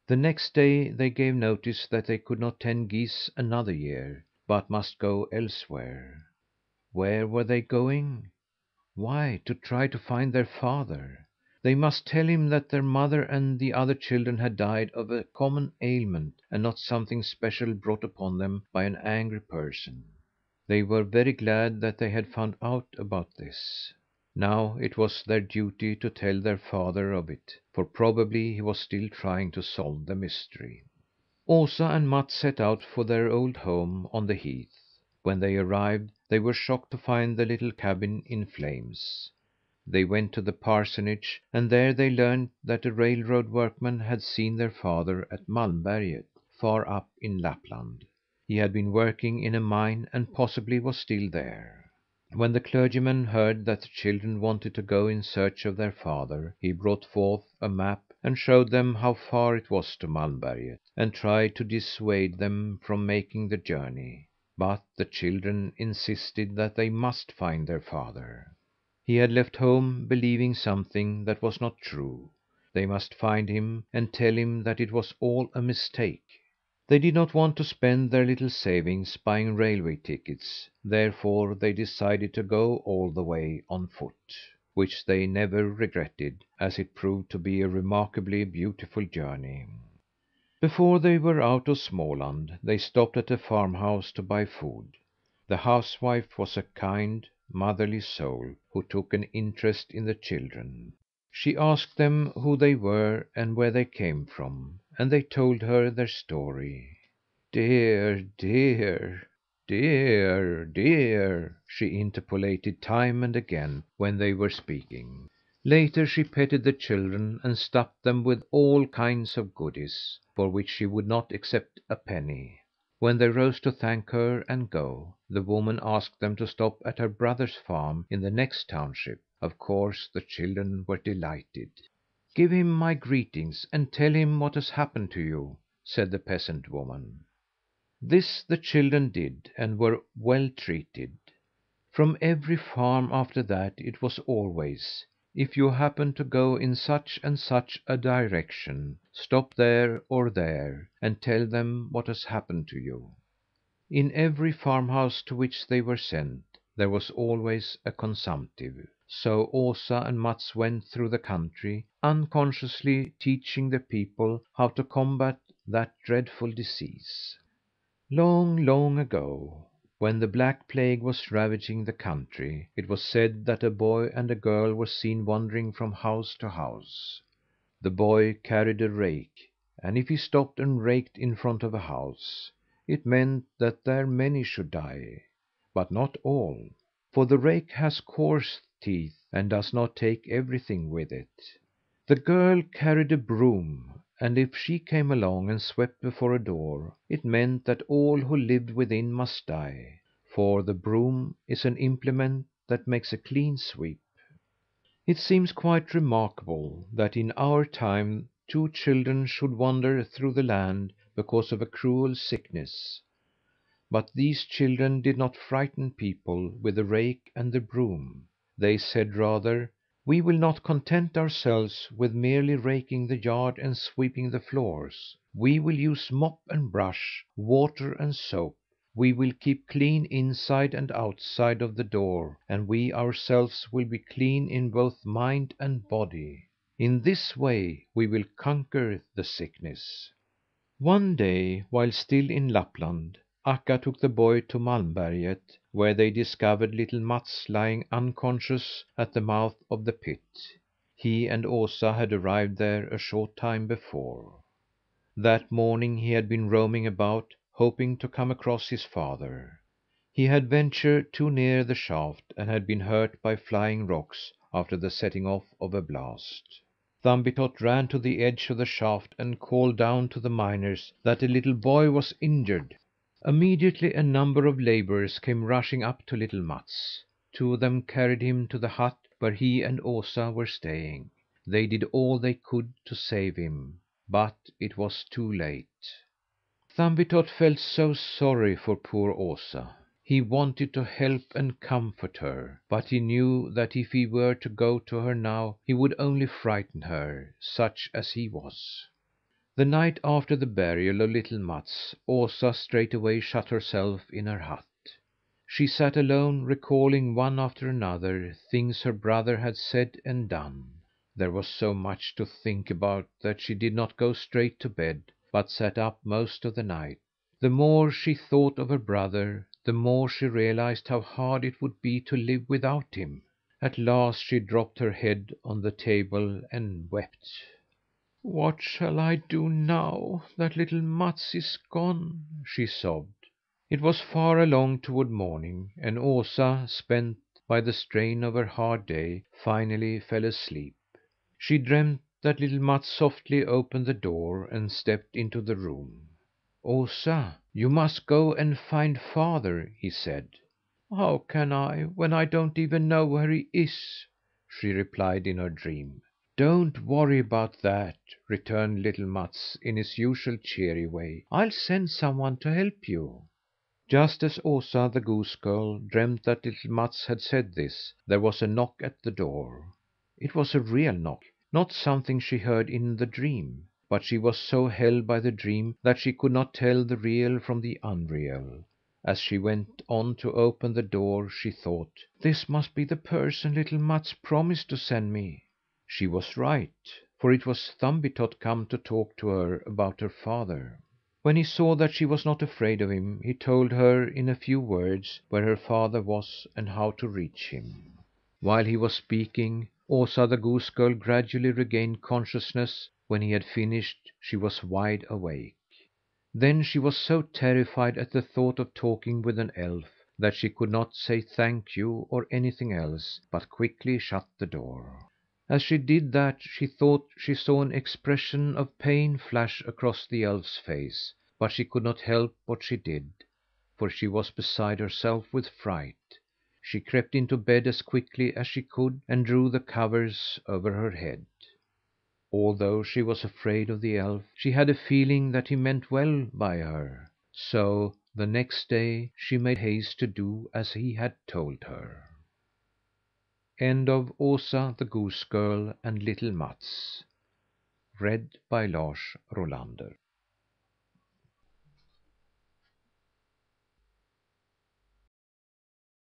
The next day they gave notice that they could not tend geese another year, but must go elsewhere. Where were they going? Why, to try to find their father. They must tell him that their mother and the other children had died of a common ailment and not something special brought upon them by an angry person. They were very glad that they had found out about this. Now it was their duty to tell their father of it, for probably he was still trying to solve the mystery. Osa and Mats set out for their old home on the heath. When they arrived, they were shocked to find the little cabin in flames. They went to the parsonage, and there they learned that a railroad workman had seen their father at Malmberget, far up in Lapland. He had been working in a mine and possibly was still there. When the clergyman heard that the children wanted to go in search of their father, he brought forth a map and showed them how far it was to Malmberget, and tried to dissuade them from making the journey. But the children insisted that they must find their father. He had left home believing something that was not true. They must find him and tell him that it was all a mistake. They did not want to spend their little savings buying railway tickets, therefore they decided to go all the way on foot, which they never regretted, as it proved to be a remarkably beautiful journey. Before they were out of Småland, they stopped at a farmhouse to buy food. The housewife was a kind, motherly soul who took an interest in the children. She asked them who they were and where they came from, and they told her their story. "Dear, dear, dear, dear," she interpolated time and again when they were speaking. Later she petted the children and stuffed them with all kinds of goodies, for which she would not accept a penny. When they rose to thank her and go, the woman asked them to stop at her brother's farm in the next township. Of course the children were delighted. "Give him my greetings and tell him what has happened to you," said the peasant woman. This the children did, and were well treated. From every farm after that it was always: "If you happen to go in such and such a direction, stop there or there and tell them what has happened to you." In every farmhouse to which they were sent, there was always a consumptive. So Osa and Mats went through the country, unconsciously teaching the people how to combat that dreadful disease. Long, long ago, when the Black Plague was ravaging the country, it was said that a boy and a girl were seen wandering from house to house. The boy carried a rake, and if he stopped and raked in front of a house, it meant that there many should die, but not all, for the rake has coarse teeth and does not take everything with it. The girl carried a broom, and if she came along and swept before a door, it meant that all who lived within must die, for the broom is an implement that makes a clean sweep. It seems quite remarkable that in our time two children should wander through the land because of a cruel sickness. But these children did not frighten people with the rake and the broom. They said rather: "We will not content ourselves with merely raking the yard and sweeping the floors. We will use mop and brush, water and soap. We will keep clean inside and outside of the door, and we ourselves will be clean in both mind and body. In this way we will conquer the sickness." One day, while still in Lapland, Akka took the boy to Malmberget, where they discovered little Mats lying unconscious at the mouth of the pit. He and Osa had arrived there a short time before. That morning he had been roaming about, hoping to come across his father. He had ventured too near the shaft and had been hurt by flying rocks after the setting off of a blast. Thumbietot ran to the edge of the shaft and called down to the miners that a little boy was injured. Immediately a number of labourers came rushing up to little Mats. Two of them carried him to the hut where he and Osa were staying. They did all they could to save him, but it was too late. Thumbietot felt so sorry for poor Osa. He wanted to help and comfort her, but he knew that if he were to go to her now, he would only frighten her, such as he was. The night after the burial of little Mats, Osa straightway shut herself in her hut. She sat alone, recalling one after another things her brother had said and done. There was so much to think about that she did not go straight to bed, but sat up most of the night. The more she thought of her brother, the more she realized how hard it would be to live without him. At last she dropped her head on the table and wept. "What shall I do now that little Mats is gone?" she sobbed. It was far along toward morning, and Osa, spent by the strain of her hard day, finally fell asleep. She dreamed that little Mats softly opened the door and stepped into the room. "Osa, you must go and find father," he said. "How can I, when I don't even know where he is?" she replied in her dream. "Don't worry about that," returned little Mats in his usual cheery way. "I'll send someone to help you." Just as Osa, the goose girl, dreamed that little Mats had said this, there was a knock at the door. It was a real knock, not something she heard in the dream. But she was so held by the dream that she could not tell the real from the unreal. As she went on to open the door, she thought: "This must be the person little Mats promised to send me." She was right, for it was Thumbietot come to talk to her about her father. When he saw that she was not afraid of him, he told her in a few words where her father was and how to reach him. While he was speaking, Osa, the goose girl, gradually regained consciousness. When he had finished, she was wide awake. Then she was so terrified at the thought of talking with an elf that she could not say thank you or anything else, but quickly shut the door. As she did that, she thought she saw an expression of pain flash across the elf's face, but she could not help what she did, for she was beside herself with fright. She crept into bed as quickly as she could and drew the covers over her head. Although she was afraid of the elf, she had a feeling that he meant well by her. So the next day she made haste to do as he had told her. End of Osa, the Goose Girl and Little Mats. Read by Lars Rolander.